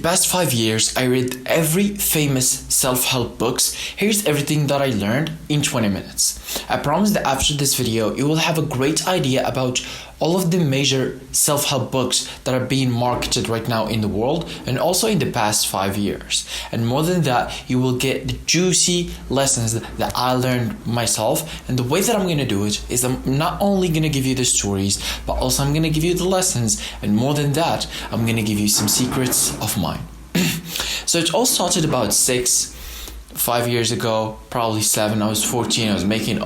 past 5 years, I read every famous self-help books. Here's everything that I learned in 20 minutes. I promise that after this video, you will have a great idea about all of the major self-help books that are being marketed right now in the world and also in the past 5 years. And more than that, you will get the juicy lessons that I learned myself. And the way that I'm going to do it is I'm not only going to give you the stories, but also I'm going to give you the lessons. And more than that, I'm going to give you some secrets of mine. So it all started about 5 years ago, probably 7. I was 14. I was making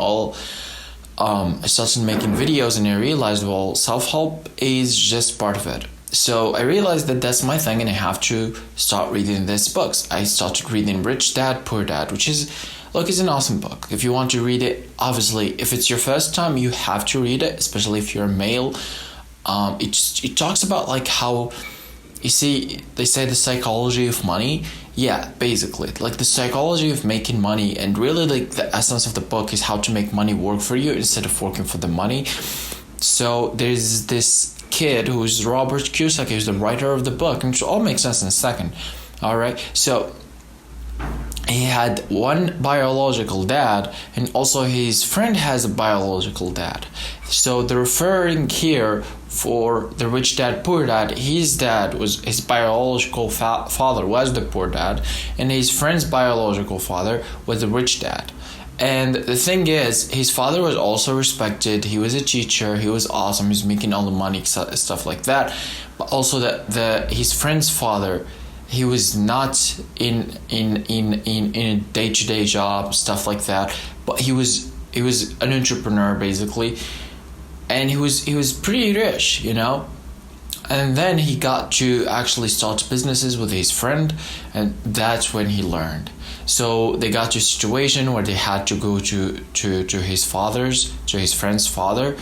I started making videos and I realized, well, self-help is just part of it. So I realized that that's my thing and I have to start reading these books. I started reading Rich Dad, Poor Dad, which is, it's an awesome book. If you want to read it, obviously, if it's your first time, you have to read it, especially if you're a male. It talks about how, you see, they say the psychology of money. Yeah, basically, the psychology of making money, and really the essence of the book is how to make money work for you instead of working for the money. So there's this kid who's Robert Kiyosaki, who's the writer of the book, and it all makes sense in a second. All right, so he had one biological dad, and also his friend has a biological dad. So the referring here for the Rich Dad, Poor Dad, his dad was his biological father was the poor dad, and his friend's biological father was the rich dad. And the thing is, his father was also respected. He was a teacher. He was awesome. He was making all the money, stuff like that. But also his friend's father, he was not in a day-to-day job, stuff like that. But he was an entrepreneur basically, and he was pretty rich, And then he got to actually start businesses with his friend, and that's when he learned. So they got to a situation where they had to go to his friend's father,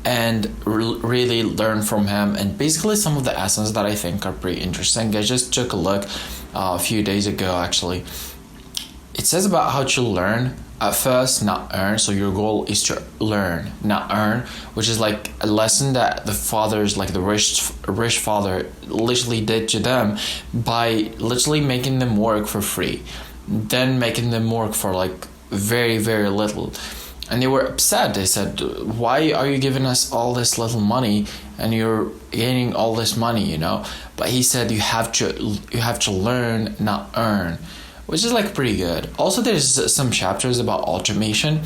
and really learn from him. And basically some of the essence that I think are pretty interesting. I just took a look a few days ago actually. It says about how to learn at first, not earn. So your goal is to learn, not earn, which is a lesson that the fathers, the rich father literally did to them by literally making them work for free, then making them work for very, very little. And they were upset. They said, why are you giving us all this little money and you're gaining all this money, But he said you have to learn, not earn, which is pretty good. Also, there's some chapters about automation,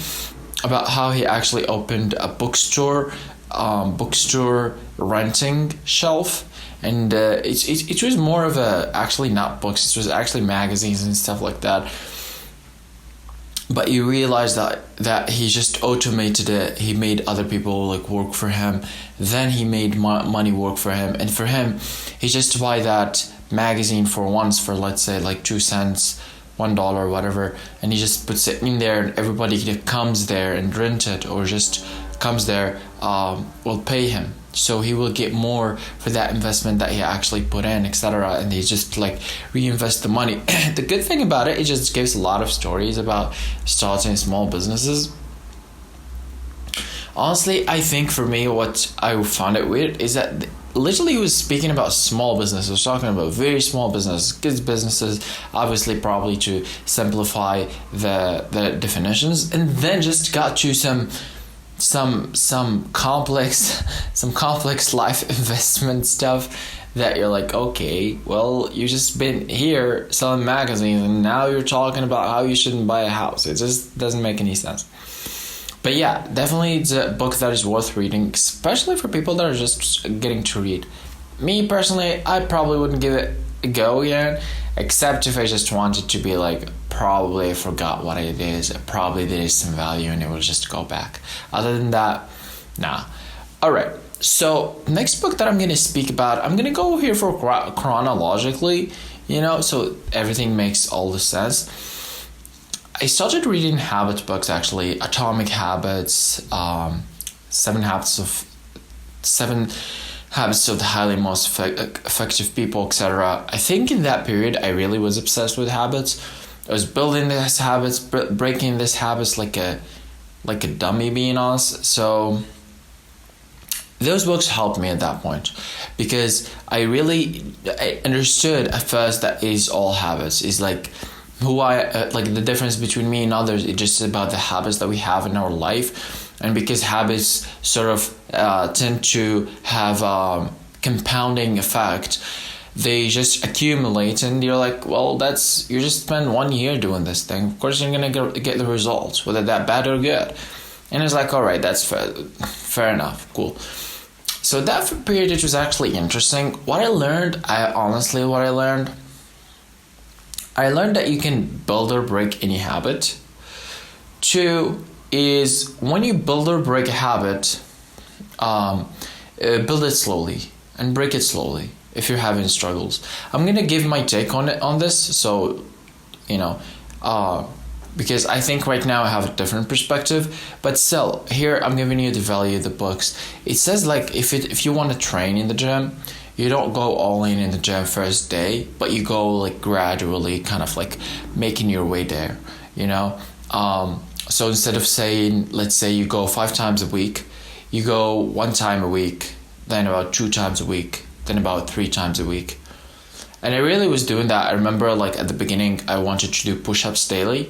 about how he actually opened a bookstore renting shelf. And it was more of actually not books, it was actually magazines and stuff like that. But you realize that he just automated it. He made other people work for him. Then he made money work for him. And for him, he just buy that magazine for once for, let's say, 2 cents, $1, whatever. And he just puts it in there, and everybody that comes there and rent it or just comes there will pay him. So he will get more for that investment that he actually put in, etc. And he just reinvest the money. The good thing about it just gives a lot of stories about starting small businesses. Honestly, I think for me, what I found it weird is that literally he was speaking about small businesses. He was talking about very small businesses, kids businesses, obviously probably to simplify the definitions, and then just got to some complex life investment stuff that you're okay, well, you just been here selling magazines and now you're talking about how you shouldn't buy a house. It just doesn't make any sense. But yeah, definitely it's a book that is worth reading, especially for people that are just getting to read. Me personally, I probably wouldn't give it a go again, except if I just wanted to be probably I forgot what it is, probably there is some value and it will just go back. Other than that, nah. Alright, so next book that I'm going to speak about, I'm going to go here for chronologically, so everything makes all the sense. I started reading habit books actually, Atomic Habits, 7 Habits of the highly most effective people, etc. I think in that period I really was obsessed with habits. I was building these habits, breaking these habits like a dummy, being honest. So those books helped me at that point, because I understood at first that it is all habits. Is like who I like the difference between me and others. It's just about the habits that we have in our life, and because habits sort of tend to have compounding effect, they just accumulate, and you're like, well, you just spend 1 year doing this thing. Of course, you're gonna get the results, whether that bad or good. And it's like, all right, that's fair enough, cool. So that period, it was actually interesting. What I learned that you can build or break any habit. 2 is when you build or break a habit, build it slowly and break it slowly if you're having struggles. I'm gonna give my take on this, so because I think right now I have a different perspective, but still, here I'm giving you the value of the books. It says like if you want to train in the gym, you don't go all in the gym first day, but you go like gradually, kind of like making your way there, so instead of saying, let's say you go 5 times a week, you go 1 time a week, then about 2 times a week, then about 3 times a week. And I really was doing that. I remember like at the beginning, I wanted to do push-ups daily.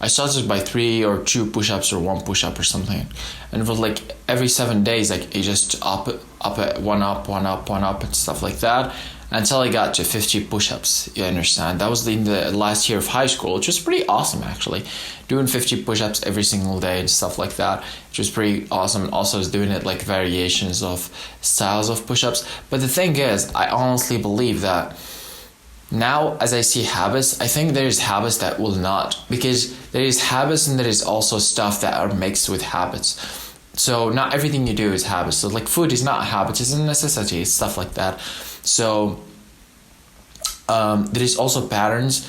I started by 3 or 2 push-ups or 1 push-up or something. And it was like every 7 days, like it just up, one up and stuff like that, until I got to 50 push-ups. You understand? That was in the last year of high school, which was pretty awesome actually. Doing 50 push-ups every single day and stuff like that, which was pretty awesome. And also I was doing it like variations of styles of push-ups. But the thing is, I honestly believe that now, as I see habits, I think there's habits that will not, because there is habits and there is also stuff that are mixed with habits. So not everything you do is habits. So like food is not a habit, it's a necessity, it's stuff like that. So there is also patterns,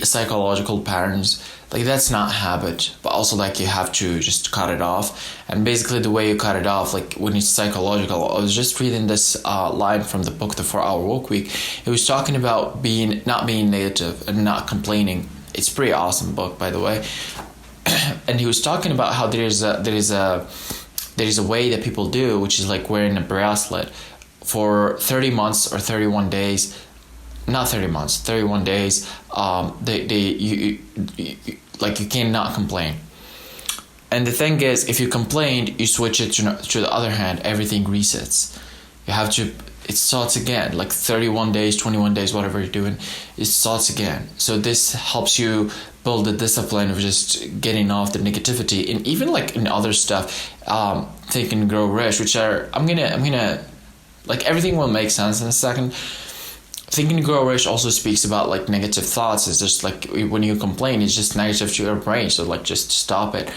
psychological patterns. Like that's not habit, but also like you have to just cut it off. And basically the way you cut it off, like when it's psychological, I was just reading this line from the book, The 4-Hour Workweek. It was talking about not being negative and not complaining. It's a pretty awesome book, by the way. And he was talking about how there is a way that people do, which is like wearing a bracelet for 30 months or 31 days. Not 30 months, 31 days. You cannot complain. And the thing is, if you complained, you switch it to the other hand, everything resets. It starts again, like 31 days, 21 days, whatever you're doing, it starts again. So this helps you build the discipline of just getting off the negativity. And even like in other stuff, Think and Grow Rich, which are, I'm gonna, like everything will make sense in a second. Think and Grow Rich also speaks about like negative thoughts. It's just like when you complain, it's just negative to your brain. So like just stop it.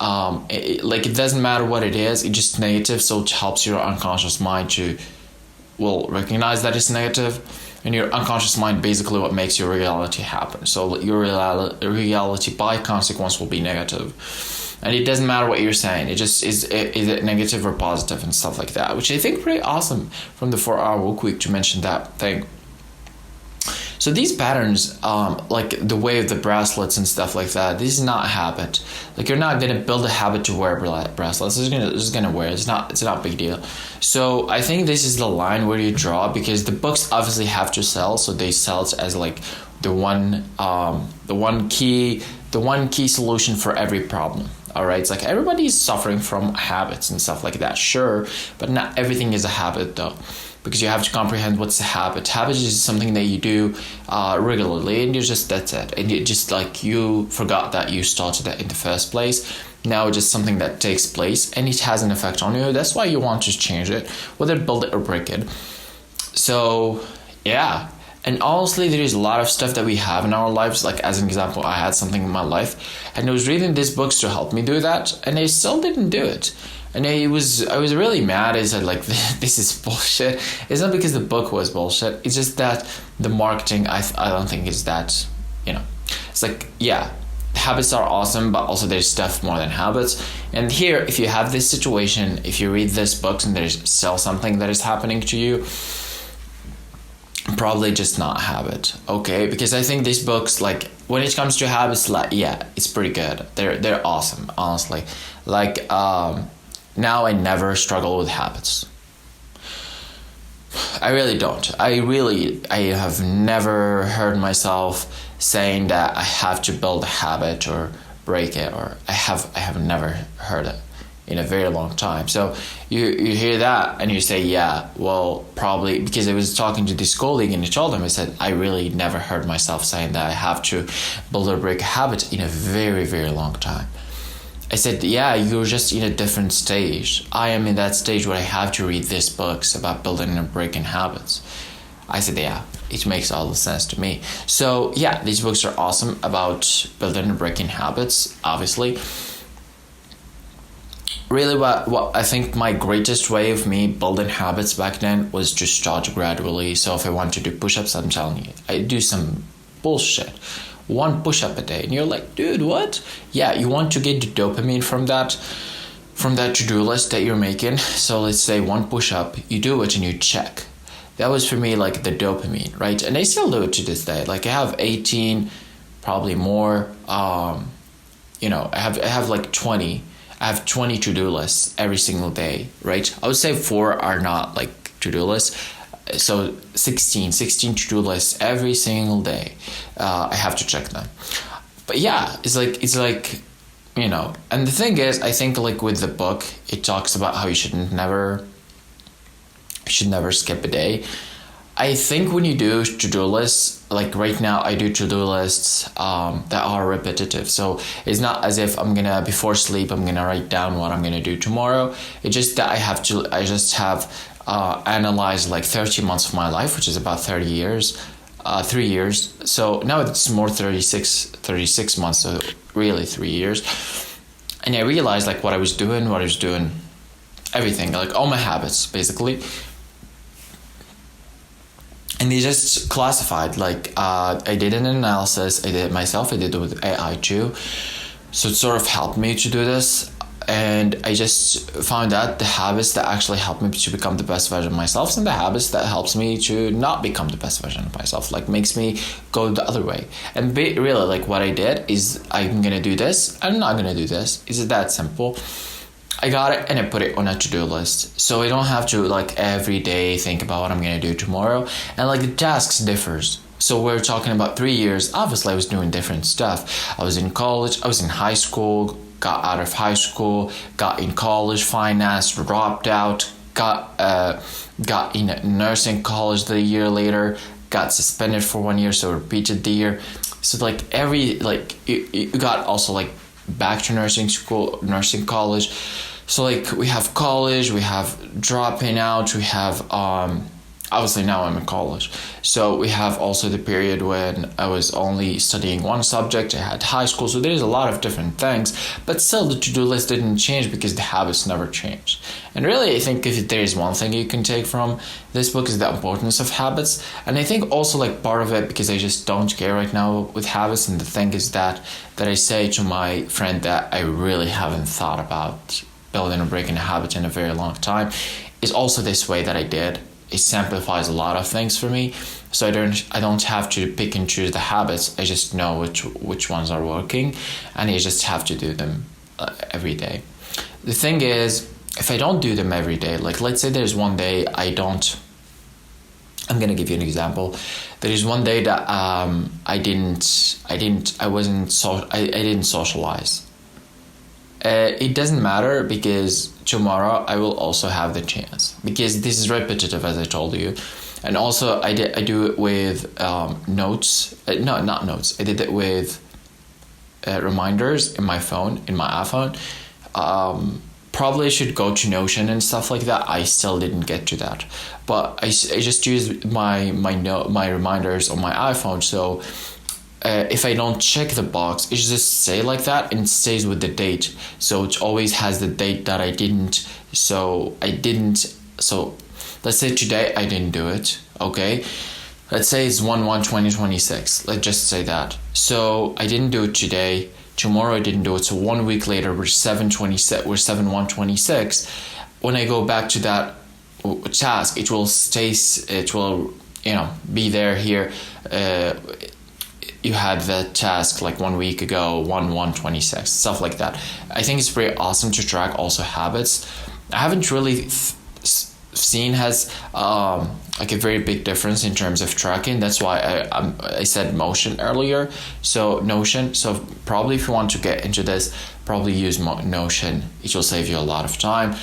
It doesn't matter what it is, it's just negative. So it helps your unconscious mind to recognize that it's negative, and your unconscious mind basically what makes your reality happen. So your reality by consequence will be negative. And it doesn't matter what you're saying. It just is it negative or positive and stuff like that, which I think pretty awesome from the 4-Hour Workweek to mention that thing. So these patterns, like the way of the bracelets and stuff like that, this is not a habit. Like you're not gonna build a habit to wear bracelets. It's just gonna wear. It's not a big deal. So I think this is the line where you draw, because the books obviously have to sell. So they sell it as like the one key solution for every problem. All right, it's like everybody's suffering from habits and stuff like that, sure, but not everything is a habit though, because you have to comprehend what's a habit. Habit is something that you do regularly, and that's it. And you just like you forgot that you started that in the first place. Now it's just something that takes place and it has an effect on you. That's why you want to change it, whether build it or break it. So yeah. And honestly, there is a lot of stuff that we have in our lives. Like as an example, I had something in my life and I was reading these books to help me do that, and I still didn't do it. And I was really mad. I said like, this is bullshit. It's not because the book was bullshit. It's just that the marketing, I don't think is that, it's like, yeah, habits are awesome, but also there's stuff more than habits. And here, if you have this situation, if you read these books and there's still something that is happening to you, probably just not a habit, okay? Because I think these books, like when it comes to habits, like yeah, it's pretty good. They're awesome, honestly. Like now I never struggle with habits. I really don't. I have never heard myself saying that I have to build a habit or break it, or I have never heard it in a very long time. So you hear that and you say, yeah, well, probably because I was talking to this colleague and I told him, I said, I really never heard myself saying that I have to build or break a habit in a very, very long time. I said, yeah, you're just in a different stage. I am in that stage where I have to read these books about building and breaking habits. I said, yeah, it makes all the sense to me. So yeah, these books are awesome about building and breaking habits, obviously. Really, what I think my greatest way of me building habits back then was to start gradually. So if I want to do push-ups, I'm telling you, I do some bullshit. 1 push-up a day. And you're like, dude, what? Yeah, you want to get the dopamine from that to-do list that you're making. So let's say 1 push-up, you do it and you check. That was for me like the dopamine, right? And I still do it to this day. Like I have 18, probably more. I have like 20. I have 20 to-do lists every single day, right? I would say 4 are not like to-do lists. So 16 to-do lists every single day. I have to check them. But yeah, it's like, and the thing is, I think like with the book, it talks about how you should never skip a day. I think when you do to-do lists, like right now I do to-do lists that are repetitive. So it's not as if before sleep, I'm going to write down what I'm going to do tomorrow. It's just that I just have analyzed like 30 months of my life, which is about 3 years. So now it's more 36 months, so really 3 years. And I realized like what I was doing, everything, like all my habits basically. And they just classified, like I did an analysis, I did it myself, I did it with AI too. So it sort of helped me to do this. And I just found out the habits that actually help me to become the best version of myself, and the habits that helps me to not become the best version of myself, like makes me go the other way. And really, like what I did is I'm going to do this, I'm not going to do this. Is it that simple? I got it and I put it on a to-do list. So I don't have to like every day think about what I'm going to do tomorrow. And like the tasks differs. So we're talking about 3 years. Obviously I was doing different stuff. I was in college, I was in high school, got out of high school, got in college, finance, dropped out, got in nursing college the year later, got suspended for 1 year, so repeated the year. So like you got also like back to nursing school, nursing college. So like we have college, we have dropping out, we have obviously now I'm in college. So we have also the period when I was only studying one subject. I had high school, so there's a lot of different things. But still the to-do list didn't change because the habits never changed. And really I think if there is one thing you can take from this book is the importance of habits. And I think also like part of it, because I just don't care right now with habits, and the thing is that I say to my friend that I really haven't thought about building or breaking a habit in a very long time, is also this way that I did. It simplifies a lot of things for me, so I don't have to pick and choose the habits. I just know which ones are working, and I just have to do them every day. The thing is, if I don't do them every day, like let's say there's one day I gonna give you an example. There is one day that I didn't socialize. It doesn't matter because tomorrow I will also have the chance, because this is repetitive, as I told you. And also I do it with notes. No, not notes. I did it with reminders in my phone, in my iPhone. Probably should go to Notion and stuff like that. I still didn't get to that, but I just use my reminders on my iPhone. So if I don't check the box, it just say like that and it stays with the date. So it always has the date that I didn't. So let's say today I didn't do it. Okay. Let's say it's 1/1/2026. Let's just say that. So I didn't do it today. Tomorrow I didn't do it. So 1 week later, we're 7/1/26. When I go back to that task, it will be there here. You had that task like 1 week ago, 1/1/26, stuff like that. I think it's pretty awesome to track also habits. I haven't really seen has like a very big difference in terms of tracking. That's why I said Motion earlier. So Notion. So probably if you want to get into this, probably use Notion. It will save you a lot of time.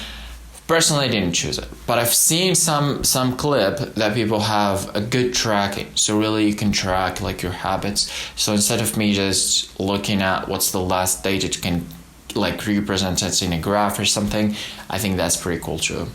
Personally, I didn't choose it, but I've seen some clip that people have a good tracking. So really you can track like your habits. So instead of me just looking at what's the last date, it can like represent it in a graph or something. I think that's pretty cool too.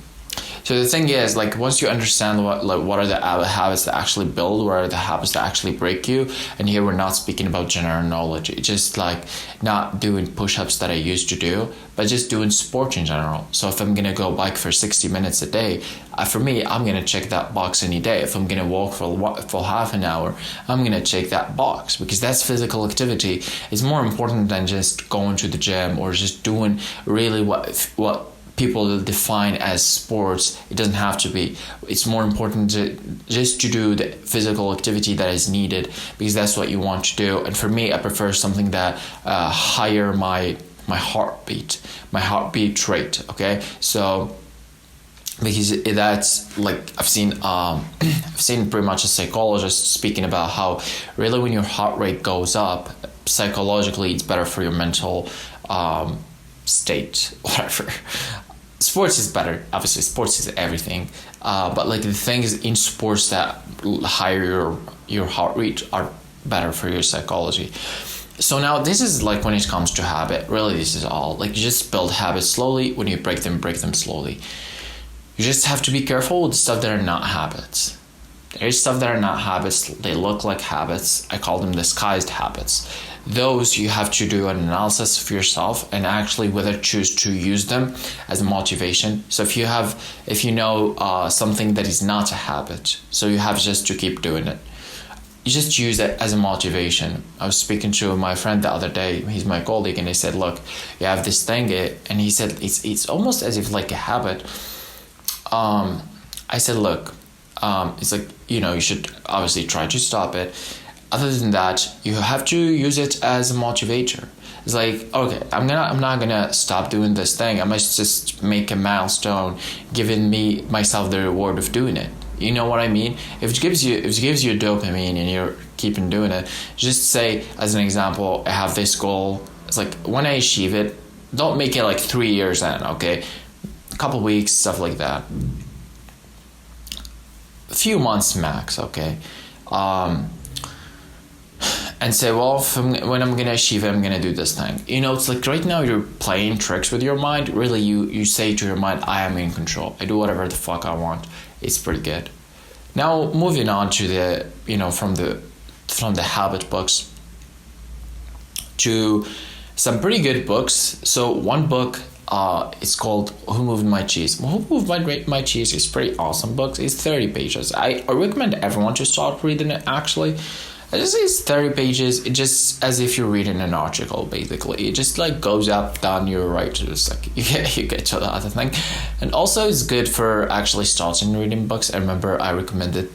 So the thing is, like, once you understand what are the habits that actually build, what are the habits that actually break you, and here we're not speaking about general knowledge. It's just like not doing push-ups that I used to do, but just doing sport in general. So if I'm gonna go bike for 60 minutes a day, for me, I'm gonna check that box any day. If I'm gonna walk for half an hour, I'm gonna check that box, because that's physical activity. It's more important than just going to the gym or just doing really what people define as sports. It doesn't have to be. It's more important to do the physical activity that is needed, because that's what you want to do. And for me, I prefer something that higher my heartbeat rate. Okay, so because that's like I've seen pretty much a psychologist speaking about how really when your heart rate goes up, psychologically it's better for your mental state, whatever. Sports is better, obviously. Sports is everything, but like the thing is, in sports that higher your heart rate are better for your psychology. So now this is like when it comes to habit, really this is all like you just build habits slowly. When you break them slowly. You just have to be careful with stuff that are not habits. There's stuff that are not habits, they look like habits. I call them disguised habits. Those you have to do an analysis of yourself and actually whether choose to use them as a motivation. So if you know something that is not a habit, so you have just to keep doing it. You just use it as a motivation. I was speaking to my friend the other day, he's my colleague, and he said, look, you have this thing, and he said, it's almost as if like a habit. I said, look, it's like, you should obviously try to stop it. Other than that, you have to use it as a motivator. It's like, okay, I'm not gonna stop doing this thing. I must just make a milestone, giving myself the reward of doing it. You know what I mean? If it gives you dopamine and you're keeping doing it, just say, as an example, I have this goal. It's like when I achieve it, don't make it like 3 years in, okay? A couple weeks, stuff like that. A few months max, okay? And say, well, when I'm gonna achieve it, I'm gonna do this thing. It's like right now you're playing tricks with your mind. Really, you say to your mind, I am in control. I do whatever the fuck I want. It's pretty good. Now moving on to the, from the habit books to some pretty good books. So one book, it's called Who Moved My Cheese. Who Moved My Cheese is pretty awesome book. It's 30 pages. I recommend everyone to start reading it, actually. It's 30 pages. It's just as if you're reading an article, basically. It just like goes up, down, you're right. Just like you get to the other thing. And also it's good for actually starting reading books. I remember I recommended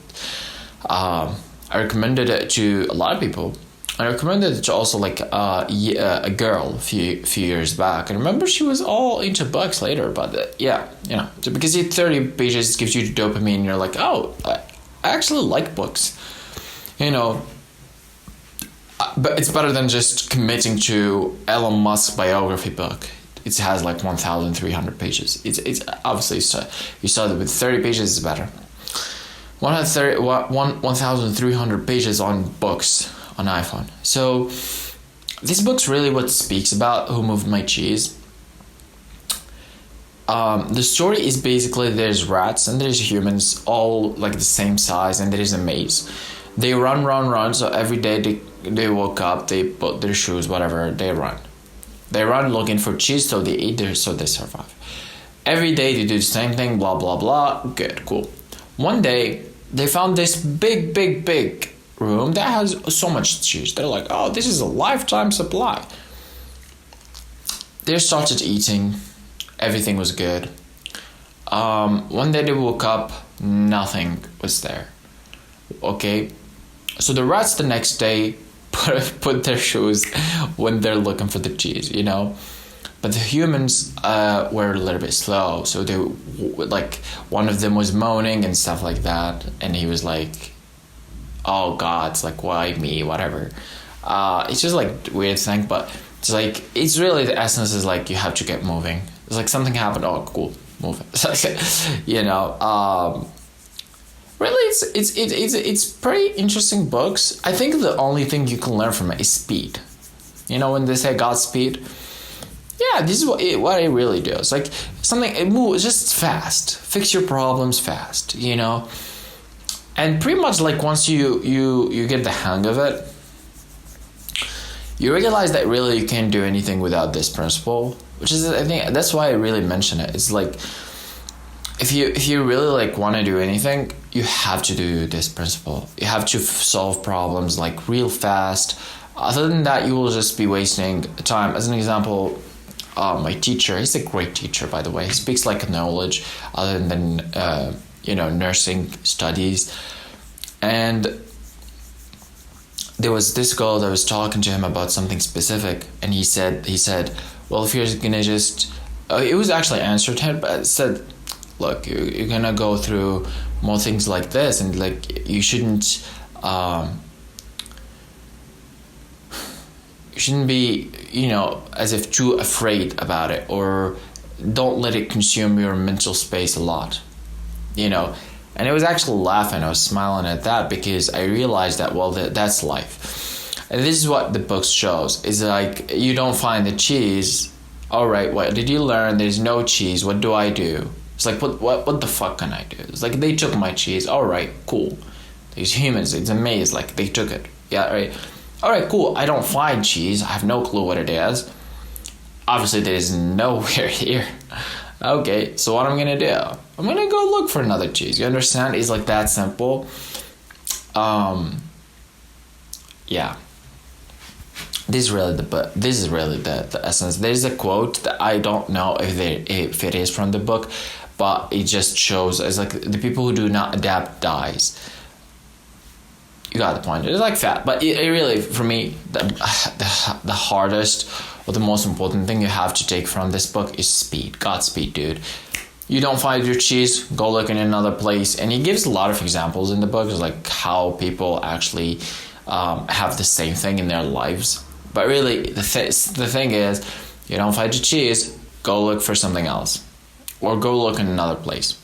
it to a lot of people. I recommended it to also like a girl a few years back. And I remember she was all into books later. But because it's 30 pages, it gives you dopamine. And you're like, oh, I actually like books. But it's better than just committing to Elon Musk's biography book. It has like 1,300 pages. It's obviously you started with 30 pages is better. 1,300 pages on books on iPhone. So this book's really what speaks about Who Moved My Cheese. The story is basically there's rats and there's humans all like the same size, and there is a maze. They run. So every day they woke up, they put their shoes, whatever, they run. They run looking for cheese, so they eat there, so they survive. Every day they do the same thing, blah, blah, blah. Good, cool. One day they found this big room that has so much cheese. They're like, oh, this is a lifetime supply. They started eating. Everything was good. One day they woke up, nothing was there. Okay, so the rats the next day put their shoes when they're looking for the cheese, but the humans were a little bit slow. So they like one of them was moaning and stuff like that, and he was like, "Oh God, it's like why me? Whatever." It's just like weird thing, but it's like it's really the essence is like you have to get moving. It's like something happened. Oh, cool, move it. You know. Really, it's pretty interesting books. I think the only thing you can learn from it is speed. You know, when they say Godspeed, yeah, this is what it really does. Like something, it moves just fast. Fix your problems fast. You know, and pretty much like once you get the hang of it, you realize that really you can't do anything without this principle. Which is, I think, that's why I really mention it. It's like, if you really like want to do anything, you have to do this principle. You have to solve problems like real fast. Other than that, you will just be wasting time. As an example, my teacher, he's a great teacher, by the way. He speaks like knowledge other than nursing studies. And there was this girl that was talking to him about something specific, and he said, well, if you're gonna just, it was actually answered him, but it said, look, you're gonna go through more things like this, and like you shouldn't be, as if too afraid about it, or don't let it consume your mental space a lot, And I was actually laughing, I was smiling at that, because I realized that, well, that's life. And this is what the book shows, is like, you don't find the cheese. All right, what did you learn? There's no cheese. What do I do? It's like, what the fuck can I do? It's like, they took my cheese. All right, cool. These humans, it's a maze, like, they took it. Yeah, right. All right, cool. I don't find cheese. I have no clue what it is. Obviously, there is nowhere here. Okay, so what I'm gonna do? I'm gonna go look for another cheese. You understand? It's like that simple. Yeah. This is really the essence. There's a quote that I don't know if it is from the book, but it just shows as like the people who do not adapt dies. You got the point. It's like fat, but it really, for me, the hardest or the most important thing you have to take from this book is speed. Godspeed, dude. You don't find your cheese, go look in another place. And he gives a lot of examples in the book, like how people actually have the same thing in their lives. But really, the thing is, you don't find your cheese, go look for something else. Or go look in another place.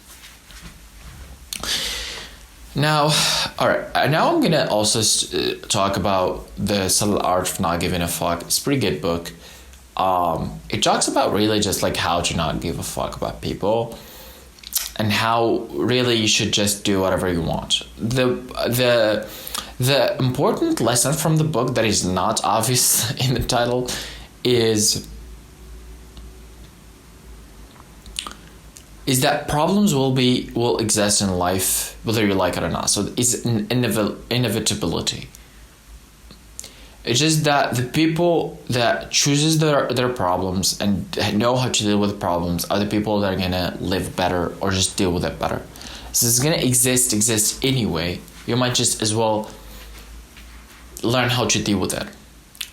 Now, all right. Now I'm gonna also talk about The Subtle Art of Not Giving a Fuck. It's a pretty good book. It talks about really just like how to not give a fuck about people, and how really you should just do whatever you want. The important lesson from the book that is not obvious in the title is that problems will exist in life whether you like it or not. So it's an inevitability. It's just that the people that chooses their problems and know how to deal with problems are the people that are gonna live better or just deal with it better. So it's gonna exist anyway. You might just as well learn how to deal with it.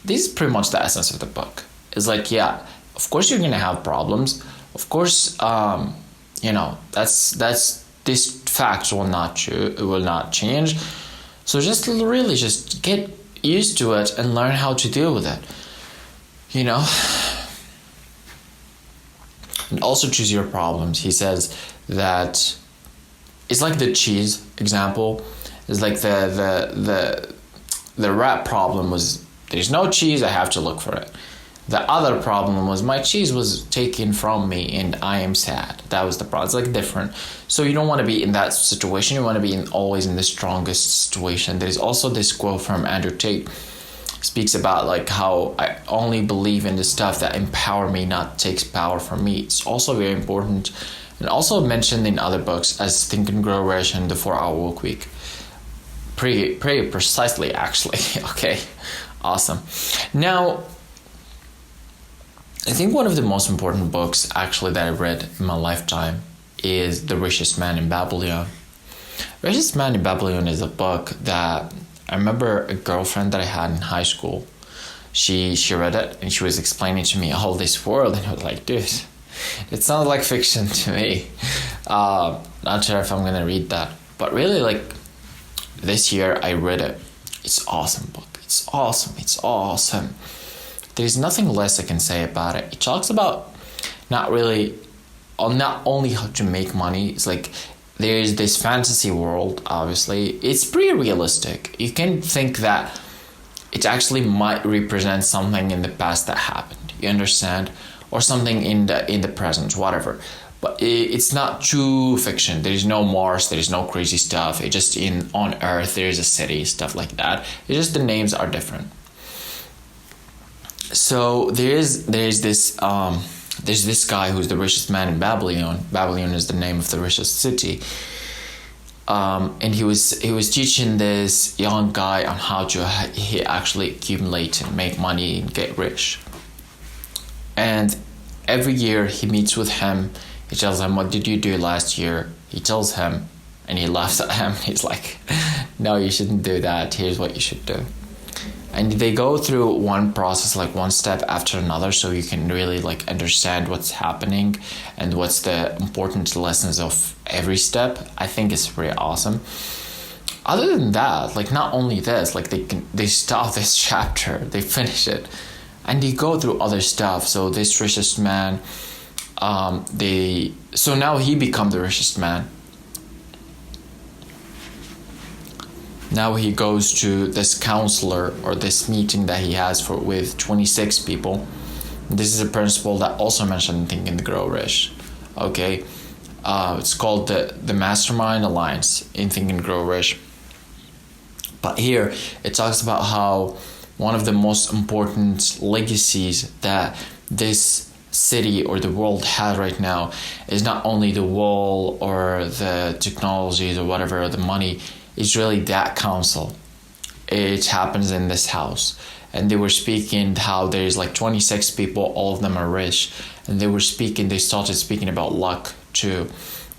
This is pretty much the essence of the book. It's like, yeah, of course you're gonna have problems. Of course, that's this fact will not change. So just really just get used to it and learn how to deal with it. And also choose your problems. He says that it's like the cheese example. It's like the rat problem was there's no cheese, I have to look for it. The other problem was my cheese was taken from me and I am sad. That was the problem. It's like different. So you don't want to be in that situation. You want to be always in the strongest situation. There is also this quote from Andrew Tate. Speaks about like how I only believe in the stuff that empower me, not takes power from me. It's also very important, and also mentioned in other books as Think and Grow Rich and The 4-Hour Work Week. Pretty precisely, actually. Okay, awesome. Now, I think one of the most important books actually that I read in my lifetime is The Richest Man in Babylon. Richest Man in Babylon is a book that I remember a girlfriend that I had in high school. she read it and she was explaining to me all this world, and I was like, dude, it sounds like fiction to me. Not sure if I'm gonna read that, but really, like, this year I read it. It's awesome book. It's awesome. There's nothing less I can say about it. It talks about not only how to make money. It's like there's this fantasy world, obviously. It's pretty realistic. You can think that it actually might represent something in the past that happened. You understand? Or something in the present, whatever. But it's not true fiction. There's no Mars, there's no crazy stuff. It just on Earth there's a city, stuff like that. It's just the names are different. So there's this guy who's the richest man in Babylon. Babylon is the name of the richest city. And he was teaching this young guy on how to he actually accumulate and make money and get rich. And every year he meets with him. He tells him, what did you do last year? He tells him, and he laughs at him. He's like, no, you shouldn't do that. Here's what you should do. And they go through one process, like one step after another, so you can really like understand what's happening and what's the important lessons of every step. I think it's pretty awesome. Other than that, like not only this, like they stop this chapter, they finish it, and they go through other stuff. So this richest man, so now he become the richest man. Now he goes to this counselor or this meeting that he has with 26 people. This is a principle that also mentioned in Think and Grow Rich. Okay, it's called the Mastermind Alliance in Think and Grow Rich. But here it talks about how one of the most important legacies that this city or the world has right now is not only the wall or the technologies or whatever, or the money. It's really that council. It happens in this house. And they were speaking how there's like 26 people, all of them are rich. And they started speaking about luck too.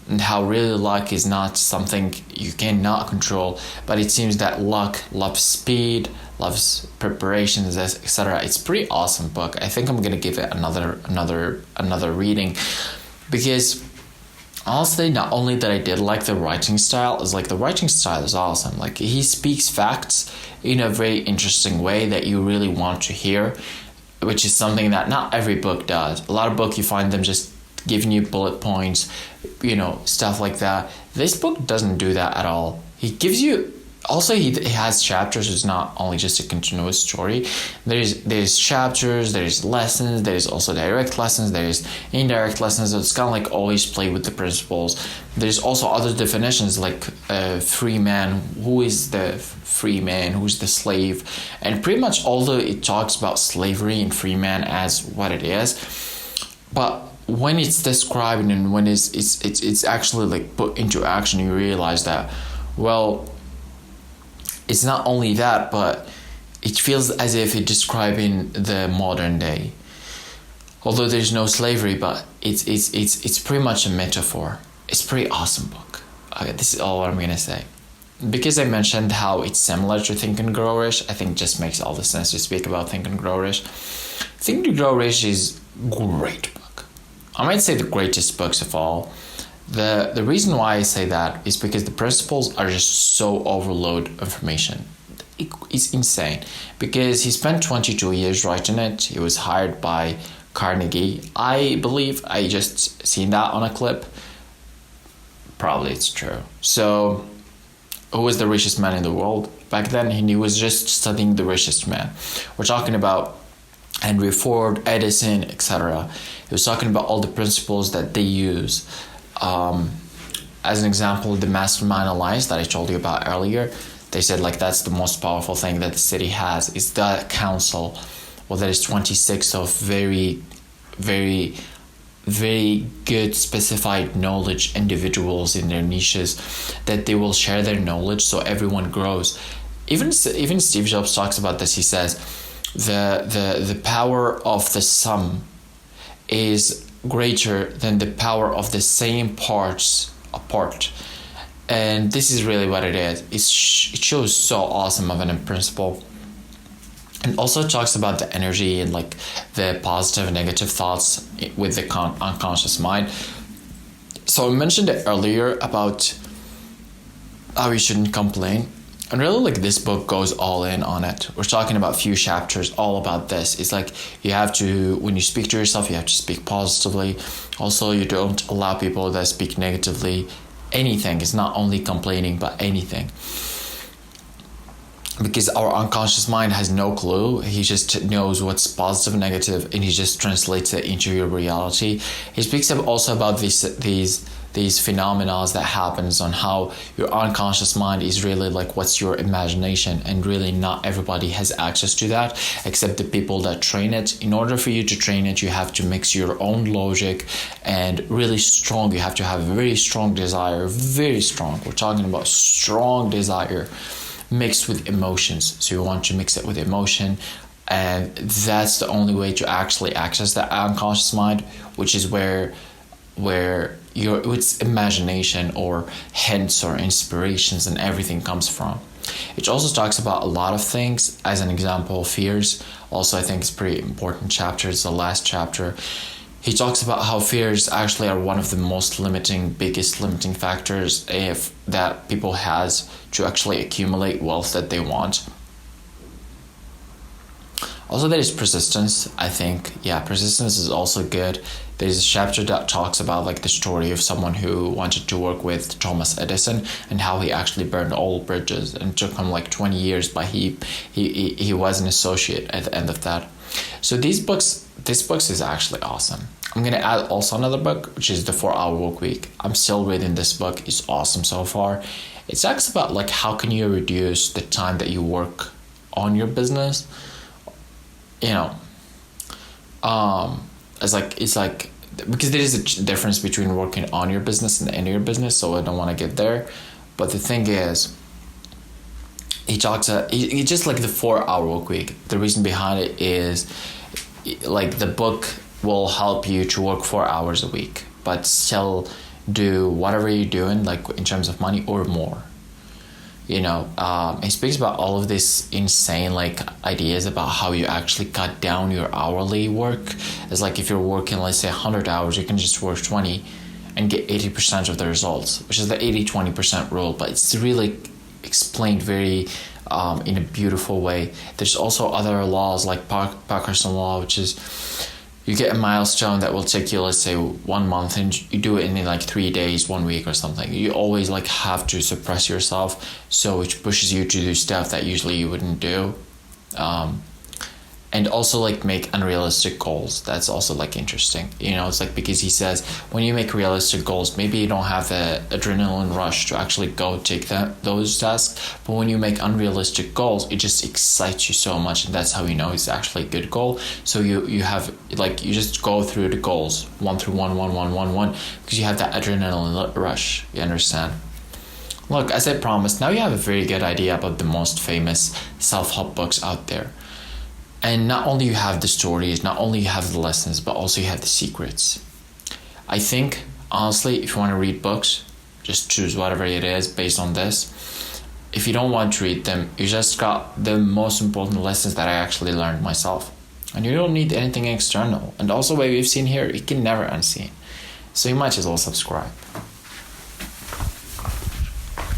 And how really luck is not something you cannot control. But it seems that luck loves speed, loves preparations, etc. It's a pretty awesome book. I think I'm gonna give it another reading. Because honestly, not only that I did like the writing style, the writing style is awesome. Like he speaks facts in a very interesting way that you really want to hear, which is something that not every book does. A lot of books you find them just giving you bullet points, stuff like that. This book doesn't do that at all. He gives you. Also, he has chapters. It's not only just a continuous story. There's chapters, there's lessons, there's also direct lessons, there's indirect lessons. So it's kind of like always play with the principles. There's also other definitions like free man. Who is the free man? Who's the slave? And pretty much although it talks about slavery and free man as what it is, but when it's described and when it's actually like put into action, you realize that, well, it's not only that, but it feels as if it's describing the modern day. Although there's no slavery, but it's pretty much a metaphor. It's a pretty awesome book. Okay, this is all I'm gonna say. Because I mentioned how it's similar to Think and Grow Rich, I think it just makes all the sense to speak about Think and Grow Rich. Think and Grow Rich is a great book. I might say the greatest books of all. The reason why I say that is because the principles are just so overload information. It's insane. Because he spent 22 years writing it. He was hired by Carnegie. I believe I just seen that on a clip. Probably it's true. So, who was the richest man in the world? Back then, he was just studying the richest man. We're talking about Henry Ford, Edison, etc. He was talking about all the principles that they use. As an example, the Mastermind Alliance that I told you about earlier, they said like that's the most powerful thing that the city has is that council. Well, there is 26 of very, very, very good specified knowledge individuals in their niches that they will share their knowledge so everyone grows. Even Steve Jobs talks about this. He says the power of the sum is greater than the power of the same parts apart. And this is really what it is. It shows so awesome of a principle. And also talks about the energy and like the positive and negative thoughts with the unconscious mind. So I mentioned it earlier about how you shouldn't complain. And really, like, this book goes all in on it. We're talking about a few chapters all about this. It's like you have to, when you speak to yourself, you have to speak positively. Also, you don't allow people that speak negatively. Anything. It's not only complaining, but anything. Because our unconscious mind has no clue. He just knows what's positive and negative, and he just translates it into your reality. He speaks also about these phenomena that happens on how your unconscious mind is really like what's your imagination, and really not everybody has access to that except the people that train it. In order for you to train it, you have to mix your own logic and really strong. You have to have a very strong desire, very strong. We're talking about strong desire mixed with emotions. So you want to mix it with emotion, and that's the only way to actually access that unconscious mind, which is where it's imagination or hints or inspirations and everything comes from. It also talks about a lot of things. As an example, fears. Also, I think it's a pretty important chapter. It's the last chapter. He talks about how fears actually are one of the biggest limiting factors that people has to actually accumulate wealth that they want. Also, there is persistence. I think, persistence is also good. There's a chapter that talks about like the story of someone who wanted to work with Thomas Edison and how he actually burned all bridges, and it took him like 20 years, but he was an associate at the end of that. So this book is actually awesome. I'm going to add also another book, which is The 4-Hour Workweek. I'm still reading this book. It's awesome so far. It talks about like how can you reduce the time that you work on your business. It's like because there is a difference between working on your business and in your business, so I don't want to get there. But the thing is, he just like the 4-hour work week. The reason behind it is like the book will help you to work 4 hours a week, but still do whatever you're doing, like in terms of money or more. He speaks about all of this insane like ideas about how you actually cut down your hourly work. It's like if you're working, let's say 100 hours, you can just work 20 and get 80% of the results, which is the 80-20% rule. But it's really explained very in a beautiful way. There's also other laws like Parkinson law, which is you get a milestone that will take you, let's say, 1 month, and you do it in like 3 days, 1 week or something. You always like have to suppress yourself, so which pushes you to do stuff that usually you wouldn't do. And also like make unrealistic goals. That's also like interesting. It's like because he says when you make realistic goals, maybe you don't have the adrenaline rush to actually go take those tasks. But when you make unrealistic goals, it just excites you so much, and that's how you know it's actually a good goal. So you have like you just go through the goals 1 through 1, because you have that adrenaline rush. You understand? Look, as I promised, now you have a very good idea about the most famous self-help books out there. And not only you have the stories, not only you have the lessons, but also you have the secrets. I think, honestly, if you want to read books, just choose whatever it is based on this. If you don't want to read them, you just got the most important lessons that I actually learned myself. And you don't need anything external. And also what we've seen here, you can never unseen. So you might as well subscribe.